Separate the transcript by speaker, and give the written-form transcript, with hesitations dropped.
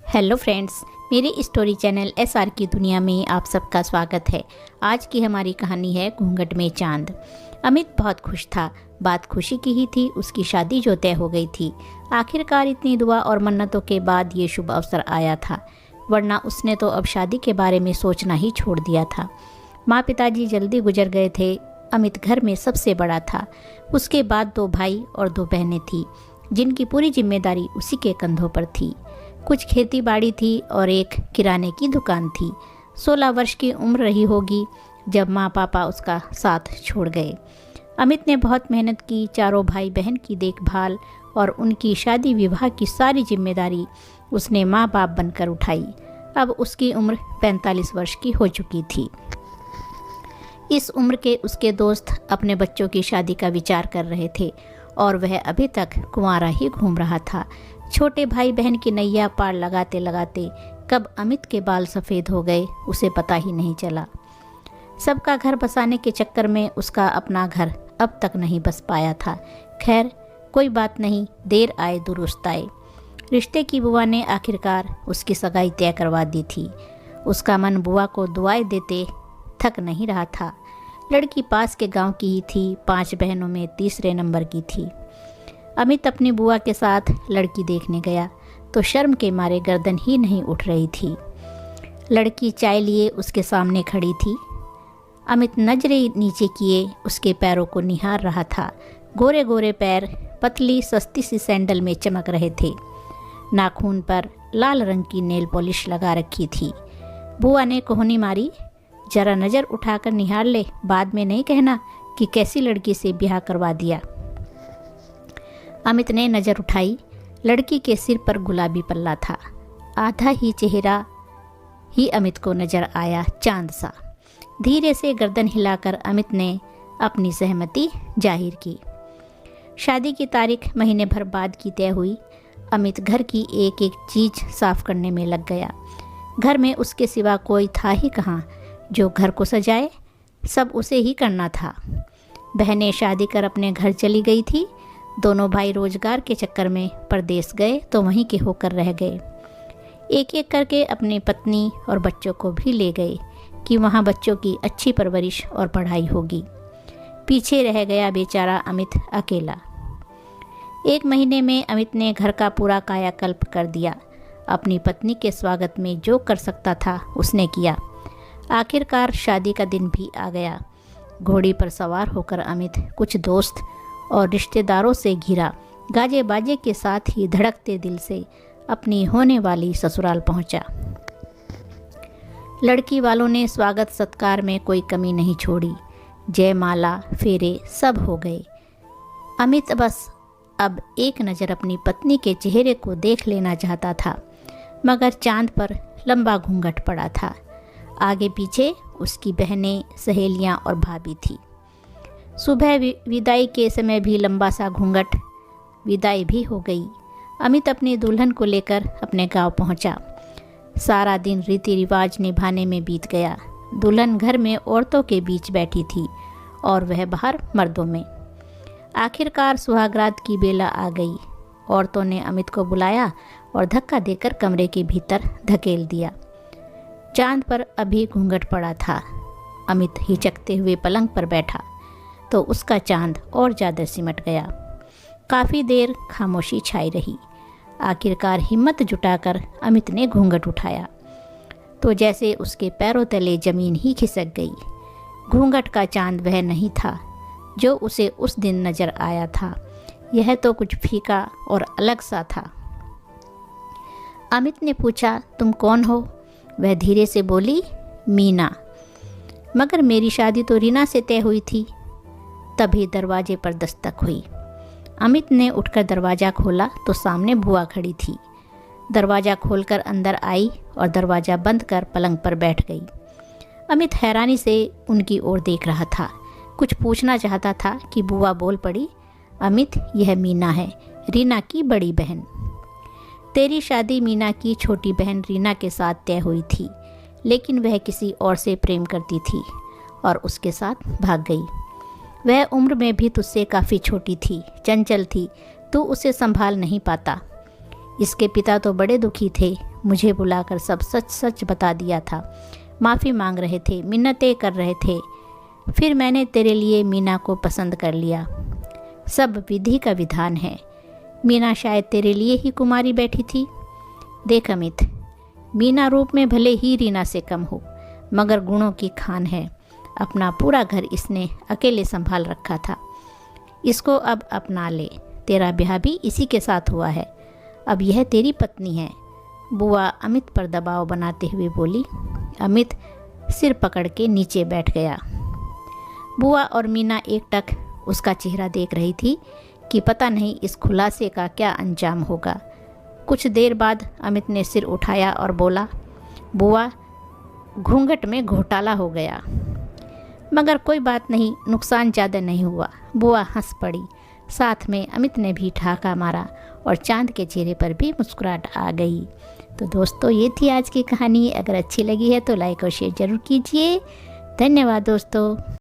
Speaker 1: Hello friends, मेरे story channel SR की दुनिया में आप सबका स्वागत है। आज की हमारी कहानी है घूंघट में चांद। अमित बहुत खुश था। बात खुशी की ही थी, उसकी शादी जो तय हो गई थी। आखिरकार इतनी दुआ और मन्नतों के बाद ये शुभ अवसर आया था, वरना उसने तो अब शादी के बारे में सोचना ही छोड़ दिया था। माँ पिताजी जल्दी गुजर गए थे। अमित घर में सबसे बड़ा था। उसके बाद 2 भाई और 2 बहनें थी, जिनकी पूरी जिम्मेदारी उसी के कंधों पर थी। कुछ खेती बाड़ी थी और एक किराने की दुकान थी। 16 वर्ष की उम्र रही होगी जब माँ पापा उसका साथ छोड़ गए। अमित ने बहुत मेहनत की। चारों भाई बहन की देखभाल और उनकी शादी विवाह की सारी जिम्मेदारी उसने माँ बाप बनकर उठाई। अब उसकी उम्र 45 वर्ष की हो चुकी थी। इस उम्र के उसके दोस्त अपने बच्चों की शादी का विचार कर रहे थे और वह अभी तक कुंवारा ही घूम रहा था। छोटे भाई बहन की नैया पार लगाते लगाते कब अमित के बाल सफ़ेद हो गए उसे पता ही नहीं चला। सबका घर बसाने के चक्कर में उसका अपना घर अब तक नहीं बस पाया था। खैर कोई बात नहीं, देर आए दुरुस्त आए। रिश्ते की बुआ ने आखिरकार उसकी सगाई तय करवा दी थी। उसका मन बुआ को दुआएं देते थक नहीं रहा था। लड़की पास के गांव की ही थी। 5 बहनों में तीसरे नंबर की थी। अमित अपनी बुआ के साथ लड़की देखने गया तो शर्म के मारे गर्दन ही नहीं उठ रही थी। लड़की चाय लिए उसके सामने खड़ी थी। अमित नजरें नीचे किए उसके पैरों को निहार रहा था। गोरे गोरे पैर पतली सस्ती सी सैंडल में चमक रहे थे। नाखून पर लाल रंग की नेल पॉलिश लगा रखी थी। बुआ ने कोहनी मारी, जरा नज़र उठाकर निहार ले, बाद में नहीं कहना कि कैसी लड़की से ब्याह करवा दिया। अमित ने नज़र उठाई। लड़की के सिर पर गुलाबी पल्ला था। आधा ही चेहरा ही अमित को नज़र आया, चांद सा। धीरे से गर्दन हिलाकर अमित ने अपनी सहमति जाहिर की। शादी की तारीख महीने भर बाद की तय हुई। अमित घर की एक एक चीज़ साफ करने में लग गया। घर में उसके सिवा कोई था ही कहाँ जो घर को सजाए। सब उसे ही करना था। बहनें शादी कर अपने घर चली गई थी। दोनों भाई रोजगार के चक्कर में परदेश गए तो वहीं के होकर रह गए। एक एक करके अपनी पत्नी और बच्चों को भी ले गए कि वहाँ बच्चों की अच्छी परवरिश और पढ़ाई होगी। पीछे रह गया बेचारा अमित अकेला। 1 महीने में अमित ने घर का पूरा कायाकल्प कर दिया। अपनी पत्नी के स्वागत में जो कर सकता था उसने किया। आखिरकार शादी का दिन भी आ गया। घोड़ी पर सवार होकर अमित कुछ दोस्त और रिश्तेदारों से घिरा गाजे बाजे के साथ ही धड़कते दिल से अपनी होने वाली ससुराल पहुंचा। लड़की वालों ने स्वागत सत्कार में कोई कमी नहीं छोड़ी। जयमाला फेरे सब हो गए। अमित बस अब एक नज़र अपनी पत्नी के चेहरे को देख लेना चाहता था, मगर चांद पर लंबा घूंघट पड़ा था। आगे पीछे उसकी बहनें, सहेलियां और भाभी थी। सुबह विदाई के समय भी लंबा सा घूंघट। विदाई भी हो गई। अमित अपनी दुल्हन को लेकर अपने गांव पहुंचा। सारा दिन रीति रिवाज निभाने में बीत गया। दुल्हन घर में औरतों के बीच बैठी थी और वह बाहर मर्दों में। आखिरकार सुहागरात की बेला आ गई। औरतों ने अमित को बुलाया और धक्का देकर कमरे के भीतर धकेल दिया। चांद पर अभी घूंघट पड़ा था। अमित हिचकते हुए पलंग पर बैठा तो उसका चांद और ज़्यादा सिमट गया। काफ़ी देर खामोशी छाई रही। आखिरकार हिम्मत जुटाकर अमित ने घूंघट उठाया तो जैसे उसके पैरों तले जमीन ही खिसक गई। घूंघट का चांद वह नहीं था जो उसे उस दिन नज़र आया था। यह तो कुछ फीका और अलग सा था। अमित ने पूछा, तुम कौन हो? वह धीरे से बोली, मीना। मगर मेरी शादी तो रीना से तय हुई थी। तभी दरवाजे पर दस्तक हुई। अमित ने उठकर दरवाज़ा खोला तो सामने बुआ खड़ी थी। दरवाज़ा खोलकर अंदर आई और दरवाज़ा बंद कर पलंग पर बैठ गई। अमित हैरानी से उनकी ओर देख रहा था। कुछ पूछना चाहता था कि बुआ बोल पड़ी, अमित, यह मीना है, रीना की बड़ी बहन। तेरी शादी मीना की छोटी बहन रीना के साथ तय हुई थी, लेकिन वह किसी और से प्रेम करती थी और उसके साथ भाग गई। वह उम्र में भी तुझसे काफ़ी छोटी थी, चंचल थी, तू उसे संभाल नहीं पाता। इसके पिता तो बड़े दुखी थे, मुझे बुलाकर सब सच सच बता दिया था। माफ़ी मांग रहे थे, मिन्नतें कर रहे थे। फिर मैंने तेरे लिए मीना को पसंद कर लिया। सब विधि का विधान है। मीना शायद तेरे लिए ही कुमारी बैठी थी। देख अमित, मीना रूप में भले ही रीना से कम हो, मगर गुणों की खान है। अपना पूरा घर इसने अकेले संभाल रखा था। इसको अब अपना ले। तेरा ब्याह भी इसी के साथ हुआ है। अब यह तेरी पत्नी है। बुआ अमित पर दबाव बनाते हुए बोली। अमित सिर पकड़ के नीचे बैठ गया। बुआ और मीना एकटक उसका चेहरा देख रही थी कि पता नहीं इस खुलासे का क्या अंजाम होगा। कुछ देर बाद अमित ने सिर उठाया और बोला, बुआ, घूंघट में घोटाला हो गया, मगर कोई बात नहीं, नुकसान ज़्यादा नहीं हुआ। बुआ हंस पड़ी। साथ में अमित ने भी ठहाका मारा और चांद के चेहरे पर भी मुस्कुराहट आ गई। तो दोस्तों, ये थी आज की कहानी। अगर अच्छी लगी है तो लाइक और शेयर ज़रूर कीजिए। धन्यवाद दोस्तों।